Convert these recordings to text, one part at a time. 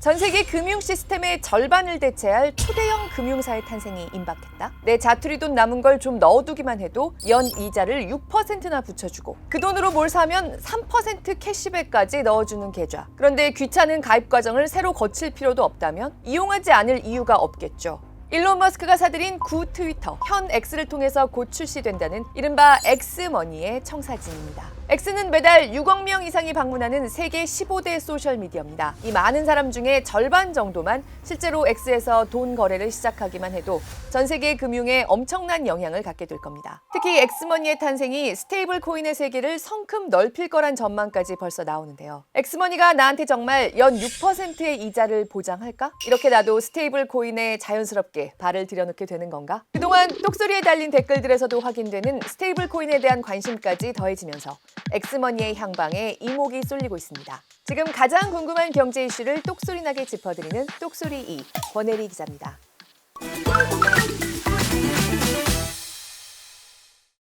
전 세계 금융 시스템의 절반을 대체할 초대형 금융사의 탄생이 임박했다. 내 자투리돈 남은 걸 좀 넣어두기만 해도 연 이자를 6%나 붙여주고 그 돈으로 뭘 사면 3% 캐시백까지 넣어주는 계좌. 그런데 귀찮은 가입 과정을 새로 거칠 필요도 없다면 이용하지 않을 이유가 없겠죠. 일론 머스크가 사들인 구 트위터, 현 X를 통해서 곧 출시된다는 이른바 엑스머니의 청사진입니다. X는 매달 6억 명 이상이 방문하는 세계 15대 소셜미디어입니다. 이 많은 사람 중에 절반 정도만 실제로 X에서 돈 거래를 시작하기만 해도 전 세계 금융에 엄청난 영향을 갖게 될 겁니다. 특히 엑스머니의 탄생이 스테이블 코인의 세계를 성큼 넓힐 거란 전망까지 벌써 나오는데요. 엑스머니가 나한테 정말 연 6%의 이자를 보장할까? 이렇게 나도 스테이블 코인에 자연스럽게 발을 들여놓게 되는 건가? 그동안 똑소리에 달린 댓글들에서도 확인되는 스테이블 코인에 대한 관심까지 더해지면서 엑스머니의 향방에 이목이 쏠리고 있습니다. 지금 가장 궁금한 경제 이슈를 똑소리나게 짚어드리는 똑소리 2, 권혜리 기자입니다.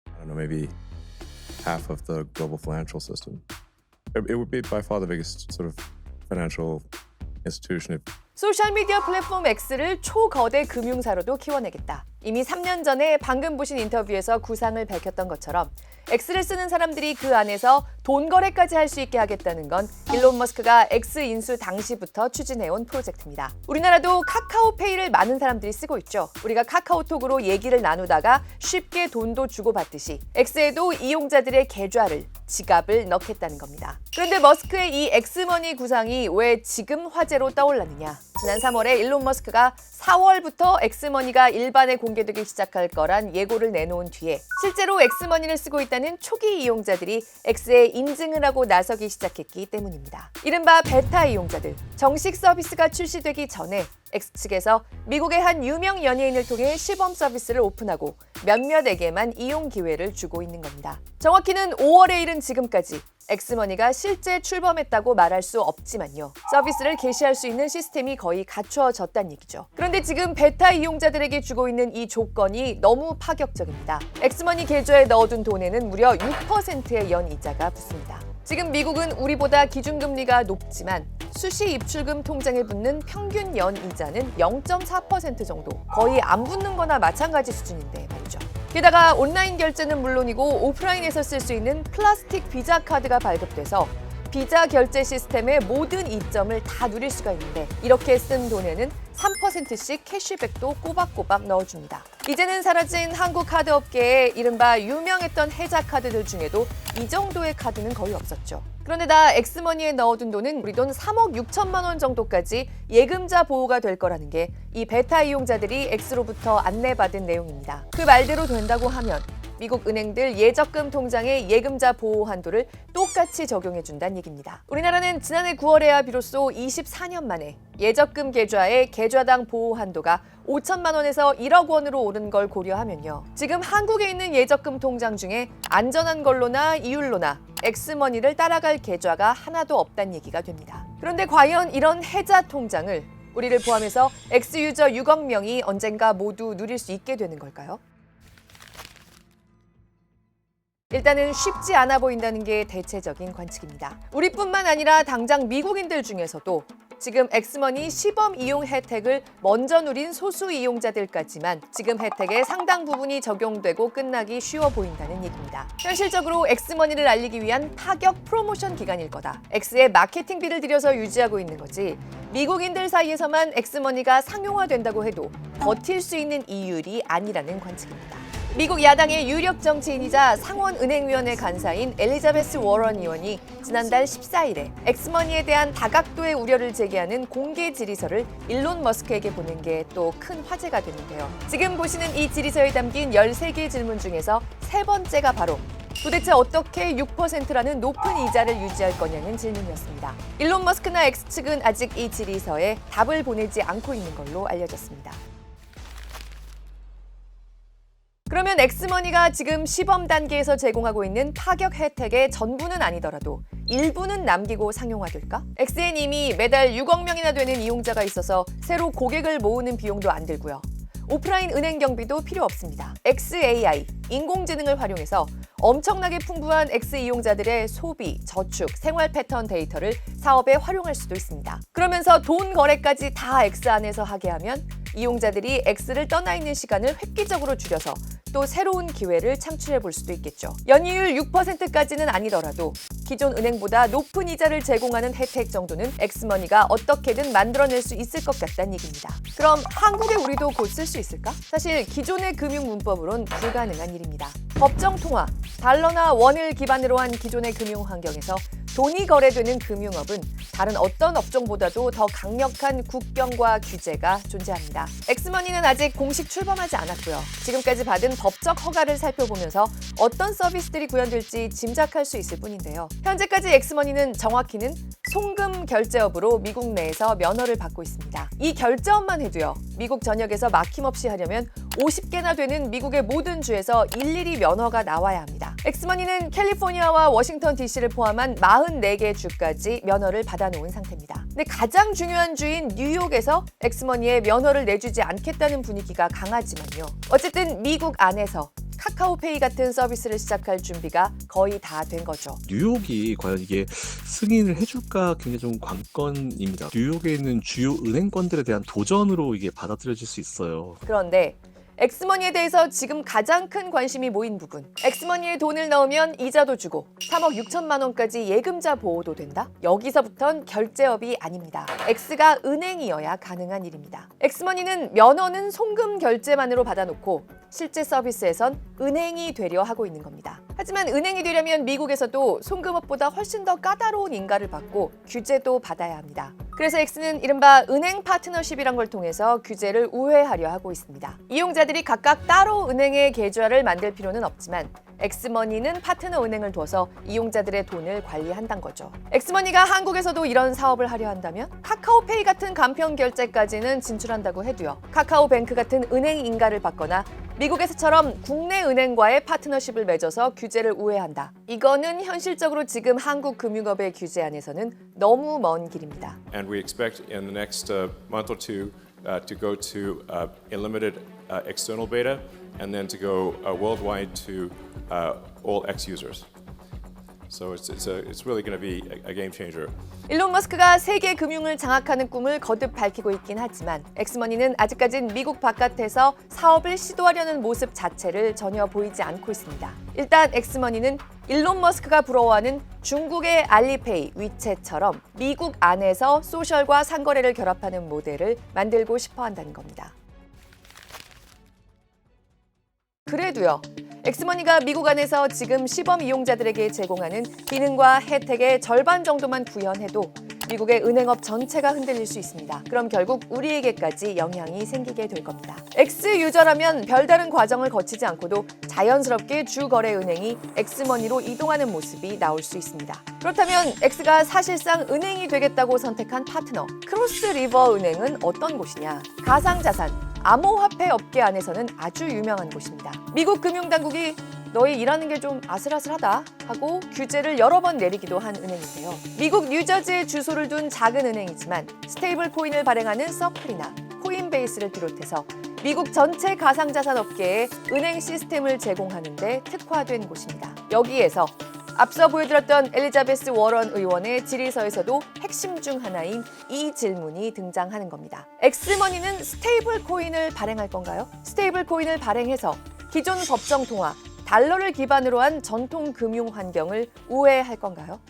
I don't know, maybe half of the global financial system. It would be by far the biggest sort of financial institution. 소셜미디어 플랫폼 X를 초거대 금융사로도 키워내겠다. 이미 3년 전에 방금 보신 인터뷰에서 구상을 밝혔던 것처럼 X를 쓰는 사람들이 그 안에서 돈 거래까지 할 수 있게 하겠다는 건 일론 머스크가 X 인수 당시부터 추진해온 프로젝트입니다. 우리나라도 카카오페이를 많은 사람들이 쓰고 있죠. 우리가 카카오톡으로 얘기를 나누다가 쉽게 돈도 주고받듯이 X에도 이용자들의 계좌를, 지갑을 넣겠다는 겁니다. 그런데 머스크의 이 엑스머니 구상이 왜 지금 화제로 떠올랐느냐? 지난 3월에 일론 머스크가 4월부터 엑스머니가 일반에 공개되기 시작할 거란 예고를 내놓은 뒤에 실제로 엑스머니를 쓰고 있다는 초기 이용자들이 X에 인증을 하고 나서기 시작했기 때문입니다. 이른바 베타 이용자들, 정식 서비스가 출시되기 전에 X측에서 미국의 한 유명 연예인을 통해 시범 서비스를 오픈하고 몇몇에게만 이용 기회를 주고 있는 겁니다. 정확히는 5월에 이른 지금까지 엑스머니가 실제 출범했다고 말할 수 없지만요. 서비스를 개시할 수 있는 시스템이 거의 갖추어졌다는 얘기죠. 그런데 지금 베타 이용자들에게 주고 있는 이 조건이 너무 파격적입니다. 엑스머니 계좌에 넣어둔 돈에는 무려 6%의 연이자가 붙습니다. 지금 미국은 우리보다 기준금리가 높지만 수시 입출금 통장에 붙는 평균 연이자는 0.4% 정도, 거의 안 붙는 거나 마찬가지 수준인데 말이죠. 게다가 온라인 결제는 물론이고 오프라인에서 쓸 수 있는 플라스틱 비자 카드가 발급돼서 비자 결제 시스템의 모든 이점을 다 누릴 수가 있는데 이렇게 쓴 돈에는 3%씩 캐시백도 꼬박꼬박 넣어줍니다. 이제는 사라진 한국 카드 업계에 이른바 유명했던 혜자 카드들 중에도 이 정도의 카드는 거의 없었죠. 그런데 다 엑스머니에 넣어둔 돈은 우리 돈 3억 6천만 원 정도까지 예금자 보호가 될 거라는 게 이 베타 이용자들이 X로부터 안내받은 내용입니다. 그 말대로 된다고 하면 미국 은행들 예적금 통장의 예금자 보호 한도를 똑같이 적용해준다는 얘기입니다. 우리나라는 지난해 9월에야 비로소 24년 만에 예적금 계좌의 계좌당 보호 한도가 5천만 원에서 1억 원으로 오른 걸 고려하면요. 지금 한국에 있는 예적금 통장 중에 안전한 걸로나 이율로나 엑스머니를 따라갈 계좌가 하나도 없다는 얘기가 됩니다. 그런데 과연 이런 혜자 통장을 우리를 포함해서 X유저 6억 명이 언젠가 모두 누릴 수 있게 되는 걸까요? 일단은 쉽지 않아 보인다는 게 대체적인 관측입니다. 우리뿐만 아니라 당장 미국인들 중에서도 지금 엑스머니 시범 이용 혜택을 먼저 누린 소수 이용자들까지만 지금 혜택의 상당 부분이 적용되고 끝나기 쉬워 보인다는 얘기입니다. 현실적으로 엑스머니를 알리기 위한 파격 프로모션 기간일 거다. X에 마케팅비를 들여서 유지하고 있는 거지 미국인들 사이에서만 엑스머니가 상용화된다고 해도 버틸 수 있는 이율이 아니라는 관측입니다. 미국 야당의 유력 정치인이자 상원은행위원회 간사인 엘리자베스 워런 의원이 지난달 14일에 엑스머니에 대한 다각도의 우려를 제기하는 공개 질의서를 일론 머스크에게 보낸 게 또 큰 화제가 됐는데요. 지금 보시는 이 질의서에 담긴 13개 질문 중에서 세 번째가 바로 도대체 어떻게 6%라는 높은 이자를 유지할 거냐는 질문이었습니다. 일론 머스크나 X측은 아직 이 질의서에 답을 보내지 않고 있는 걸로 알려졌습니다. 그러면 엑스머니가 지금 시범 단계에서 제공하고 있는 파격 혜택의 전부는 아니더라도 일부는 남기고 상용화될까? X엔 이미 매달 6억 명이나 되는 이용자가 있어서 새로 고객을 모으는 비용도 안 들고요. 오프라인 은행 경비도 필요 없습니다. XAI, 인공지능을 활용해서 엄청나게 풍부한 X 이용자들의 소비, 저축, 생활 패턴 데이터를 사업에 활용할 수도 있습니다. 그러면서 돈 거래까지 다 X 안에서 하게 하면 이용자들이 X를 떠나 있는 시간을 획기적으로 줄여서 또 새로운 기회를 창출해 볼 수도 있겠죠. 연이율 6%까지는 아니더라도 기존 은행보다 높은 이자를 제공하는 혜택 정도는 엑스머니가 어떻게든 만들어낼 수 있을 것 같다는 얘기입니다. 그럼 한국의 우리도 곧 쓸 수 있을까? 사실 기존의 금융 문법으론 불가능한 일입니다. 법정 통화, 달러나 원을 기반으로 한 기존의 금융 환경에서 돈이 거래되는 금융업은 다른 어떤 업종보다도 더 강력한 국경과 규제가 존재합니다. 엑스머니는 아직 공식 출범하지 않았고요. 지금까지 받은 법적 허가를 살펴보면서 어떤 서비스들이 구현될지 짐작할 수 있을 뿐인데요. 현재까지 엑스머니는 정확히는 송금 결제업으로 미국 내에서 면허를 받고 있습니다. 이 결제업만 해도요. 미국 전역에서 막힘없이 하려면 50개나 되는 미국의 모든 주에서 일일이 면허가 나와야 합니다. 엑스머니는 캘리포니아와 워싱턴 DC를 포함한 44개 주까지 면허를 받아놓은 상태입니다. 근데 가장 중요한 주인 뉴욕에서 엑스머니의 면허를 내주지 않겠다는 분위기가 강하지만요. 어쨌든 미국 안에서 카카오페이 같은 서비스를 시작할 준비가 거의 다 된 거죠. 뉴욕이 과연 이게 승인을 해줄까 굉장히 좀 관건입니다. 뉴욕에 있는 주요 은행권들에 대한 도전으로 이게 받아들여질 수 있어요. 그런데 엑스머니에 대해서 지금 가장 큰 관심이 모인 부분. 엑스머니에 돈을 넣으면 이자도 주고 3억 6천만 원까지 예금자 보호도 된다? 여기서부턴 결제업이 아닙니다. X가 은행이어야 가능한 일입니다. 엑스머니는 면허는 송금 결제만으로 받아놓고 실제 서비스에선 은행이 되려 하고 있는 겁니다. 하지만 은행이 되려면 미국에서도 송금업보다 훨씬 더 까다로운 인가를 받고 규제도 받아야 합니다. 그래서 X는 이른바 은행 파트너십이란 걸 통해서 규제를 우회하려 하고 있습니다. 이용자들이 각각 따로 은행에 계좌를 만들 필요는 없지만 엑스머니는 파트너 은행을 둬서 이용자들의 돈을 관리한다는 거죠. 엑스머니가 한국에서도 이런 사업을 하려 한다면 카카오페이 같은 간편 결제까지는 진출한다고 해도요. 카카오뱅크 같은 은행 인가를 받거나 미국에서처럼 국내 은행과의 파트너십을 맺어서 규제를 우회한다. 이거는 현실적으로 지금 한국 금융업의 규제 안에서는 너무 먼 길입니다. And we expect in the next month or two to go to a limited external beta and then to go worldwide to all X users. So it's really going to be a game changer. 일론 머스크가 세계 금융을 장악하는 꿈을 거듭 밝히고 있긴 하지만 엑스머니는 아직까진 미국 바깥에서 사업을 시도하려는 모습 자체를 전혀 보이지 않고 있습니다. 일단 엑스머니는 일론 머스크가 부러워하는 중국의 알리페이, 위챗처럼 미국 안에서 소셜과 상거래를 결합하는 모델을 만들고 싶어 한다는 겁니다. 그래도요. 엑스머니가 미국 안에서 지금 시범 이용자들에게 제공하는 기능과 혜택의 절반 정도만 구현해도 미국의 은행업 전체가 흔들릴 수 있습니다. 그럼 결국 우리에게까지 영향이 생기게 될 겁니다. X 유저라면 별다른 과정을 거치지 않고도 자연스럽게 주거래 은행이 엑스머니로 이동하는 모습이 나올 수 있습니다. 그렇다면 X가 사실상 은행이 되겠다고 선택한 파트너 크로스리버 은행은 어떤 곳이냐? 가상자산, 암호화폐 업계 안에서는 아주 유명한 곳입니다. 미국 금융당국이 너희 일하는 게 좀 아슬아슬하다 하고 규제를 여러 번 내리기도 한 은행인데요. 미국 뉴저지에 주소를 둔 작은 은행이지만 스테이블 코인을 발행하는 서클이나 코인베이스를 비롯해서 미국 전체 가상자산 업계에 은행 시스템을 제공하는 데 특화된 곳입니다. 여기에서 앞서 보여드렸던 엘리자베스 워런 의원의 질의서에서도 핵심 중 하나인 이 질문이 등장하는 겁니다. 엑스머니는 스테이블 코인을 발행할 건가요? 스테이블 코인을 발행해서 기존 법정 통화, 달러를 기반으로 한 전통 금융 환경을 우회할 건가요?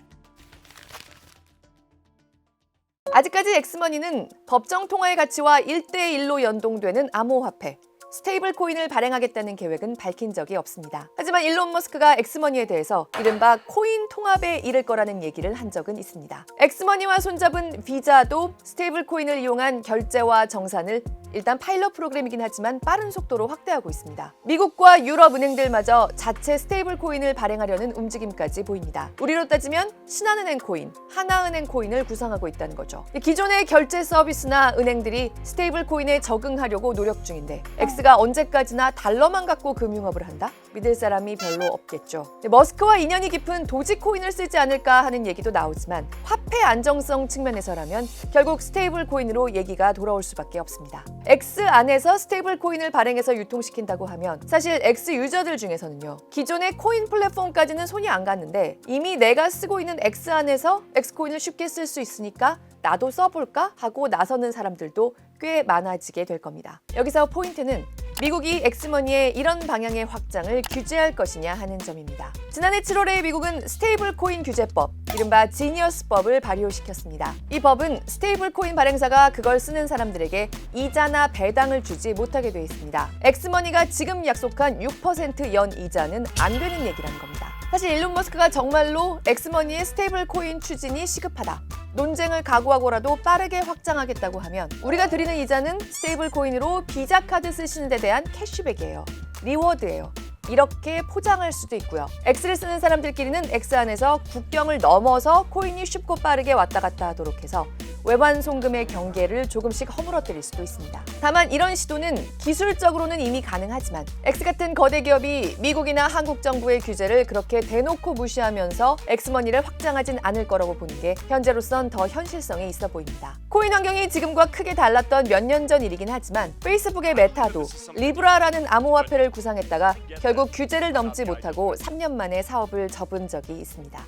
아직까지 엑스머니는 법정 통화의 가치와 1대1로 연동되는 암호화폐, 스테이블 코인을 발행하겠다는 계획은 밝힌 적이 없습니다. 하지만 일론 머스크가 엑스머니에 대해서 이른바 코인 통합에 이를 거라는 얘기를 한 적은 있습니다. 엑스머니와 손잡은 비자도 스테이블 코인을 이용한 결제와 정산을 일단 파일럿 프로그램이긴 하지만 빠른 속도로 확대하고 있습니다. 미국과 유럽 은행들마저 자체 스테이블 코인을 발행하려는 움직임까지 보입니다. 우리로 따지면 신한은행 코인, 하나은행 코인을 구상하고 있다는 거죠. 기존의 결제 서비스나 은행들이 스테이블 코인에 적응하려고 노력 중인데 X가 언제까지나 달러만 갖고 금융업을 한다? 믿을 사람이 별로 없겠죠. 머스크와 인연이 깊은 도지코인을 쓰지 않을까 하는 얘기도 나오지만 화폐 안정성 측면에서라면 결국 스테이블 코인으로 얘기가 돌아올 수밖에 없습니다. X 안에서 스테이블 코인을 발행해서 유통시킨다고 하면 사실 X 유저들 중에서는요. 기존의 코인 플랫폼까지는 손이 안 갔는데 이미 내가 쓰고 있는 X 안에서 X코인을 쉽게 쓸 수 있으니까 나도 써볼까 하고 나서는 사람들도 꽤 많아지게 될 겁니다. 여기서 포인트는 미국이 엑스머니의 이런 방향의 확장을 규제할 것이냐 하는 점입니다. 지난해 7월에 미국은 스테이블 코인 규제법, 이른바 지니어스법을 발효시켰습니다. 이 법은 스테이블 코인 발행사가 그걸 쓰는 사람들에게 이자나 배당을 주지 못하게 돼 있습니다. 엑스머니가 지금 약속한 6% 연 이자는 안 되는 얘기라는 겁니다. 사실 일론 머스크가 정말로 엑스머니의 스테이블 코인 추진이 시급하다, 논쟁을 각오하고라도 빠르게 확장하겠다고 하면 우리가 드리는 이자는 스테이블 코인으로 비자 카드 쓰시는 데 대한 캐시백이에요. 리워드예요. 이렇게 포장할 수도 있고요. X를 쓰는 사람들끼리는 X 안에서 국경을 넘어서 코인이 쉽고 빠르게 왔다 갔다 하도록 해서 외환 송금의 경계를 조금씩 허물어뜨릴 수도 있습니다. 다만 이런 시도는 기술적으로는 이미 가능하지만 X 같은 거대 기업이 미국이나 한국 정부의 규제를 그렇게 대놓고 무시하면서 엑스머니를 확장하진 않을 거라고 보는 게 현재로선 더 현실성이 있어 보입니다. 코인 환경이 지금과 크게 달랐던 몇 년 전 일이긴 하지만 페이스북의 메타도 리브라라는 암호화폐를 구상했다가 결국 규제를 넘지 못하고 3년 만에 사업을 접은 적이 있습니다.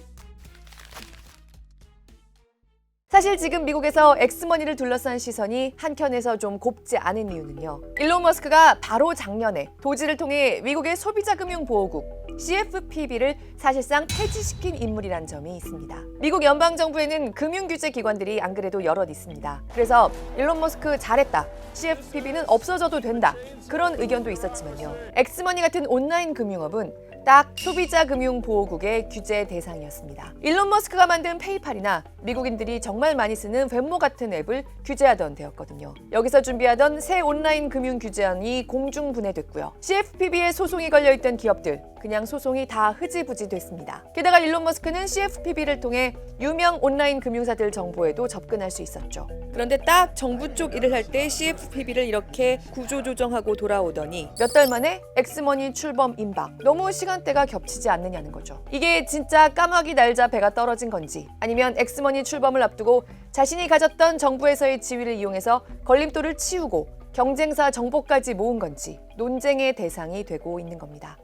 사실 지금 미국에서 엑스머니를 둘러싼 시선이 한켠에서 좀 곱지 않은 이유는요. 일론 머스크가 바로 작년에 도지를 통해 미국의 소비자금융보호국 CFPB를 사실상 폐지시킨 인물이란 점이 있습니다. 미국 연방정부에는 금융규제 기관들이 안 그래도 여럿 있습니다. 그래서 일론 머스크 잘했다, CFPB는 없어져도 된다, 그런 의견도 있었지만요. 엑스머니 같은 온라인 금융업은 딱 소비자금융보호국의 규제 대상이었습니다. 일론 머스크가 만든 페이팔이나 미국인들이 정말 많이 쓰는 벤모 같은 앱을 규제하던 데였거든요. 여기서 준비하던 새 온라인 금융 규제안이 공중분해됐고요. CFPB에 소송이 걸려있던 기업들, 그냥 소송이 다 흐지부지 됐습니다. 게다가 일론 머스크는 CFPB를 통해 유명 온라인 금융사들 정보에도 접근할 수 있었죠. 그런데 딱 정부 쪽 일을 할 때 CFPB를 이렇게 구조조정하고 돌아오더니 몇 달 만에 엑스머니 출범 임박. 너무 시간대가 겹치지 않느냐는 거죠. 이게 진짜 까마귀 날자 배가 떨어진 건지, 아니면 엑스머니 출범을 앞두고 자신이 가졌던 정부에서의 지위를 이용해서 걸림돌을 치우고 경쟁사 정보까지 모은 건지 논쟁의 대상이 되고 있는 겁니다.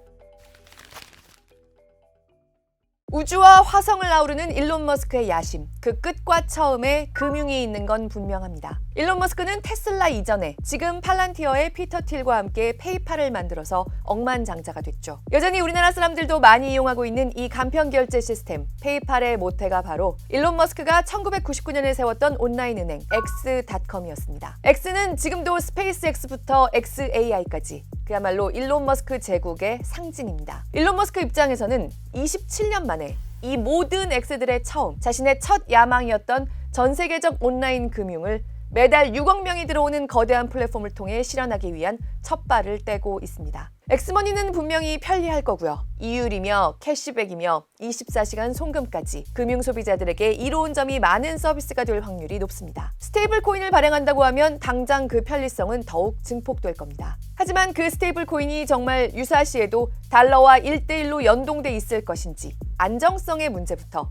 우주와 화성을 아우르는 일론 머스크의 야심, 그 끝과 처음에 금융이 있는 건 분명합니다. 일론 머스크는 테슬라 이전에 지금 팔란티어의 피터 틸과 함께 페이팔을 만들어서 억만장자가 됐죠. 여전히 우리나라 사람들도 많이 이용하고 있는 이 간편 결제 시스템 페이팔의 모태가 바로 일론 머스크가 1999년에 세웠던 온라인 은행 X.com이었습니다. X는 지금도 스페이스X부터 XAI까지 그야말로 일론 머스크 제국의 상징입니다. 일론 머스크 입장에서는 27년 만에 이 모든 X들의 처음, 자신의 첫 야망이었던 전 세계적 온라인 금융을 매달 6억 명이 들어오는 거대한 플랫폼을 통해 실현하기 위한 첫 발을 떼고 있습니다. 엑스머니는 분명히 편리할 거고요. 이율이며 캐시백이며 24시간 송금까지 금융 소비자들에게 이로운 점이 많은 서비스가 될 확률이 높습니다. 스테이블 코인을 발행한다고 하면 당장 그 편리성은 더욱 증폭될 겁니다. 하지만 그 스테이블 코인이 정말 유사시에도 달러와 1대1로 연동돼 있을 것인지, 안정성의 문제부터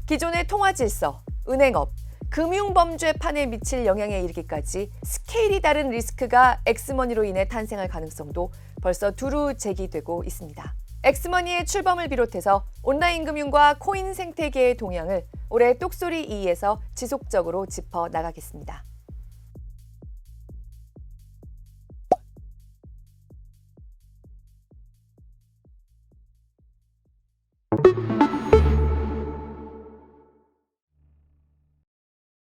기존의 통화 질서, 은행업, 금융범죄판에 미칠 영향에 이르기까지 스케일이 다른 리스크가 엑스머니로 인해 탄생할 가능성도 벌써 두루 제기되고 있습니다. 엑스머니의 출범을 비롯해서 온라인 금융과 코인 생태계의 동향을 올해 똑소리 2에서 지속적으로 짚어 나가겠습니다.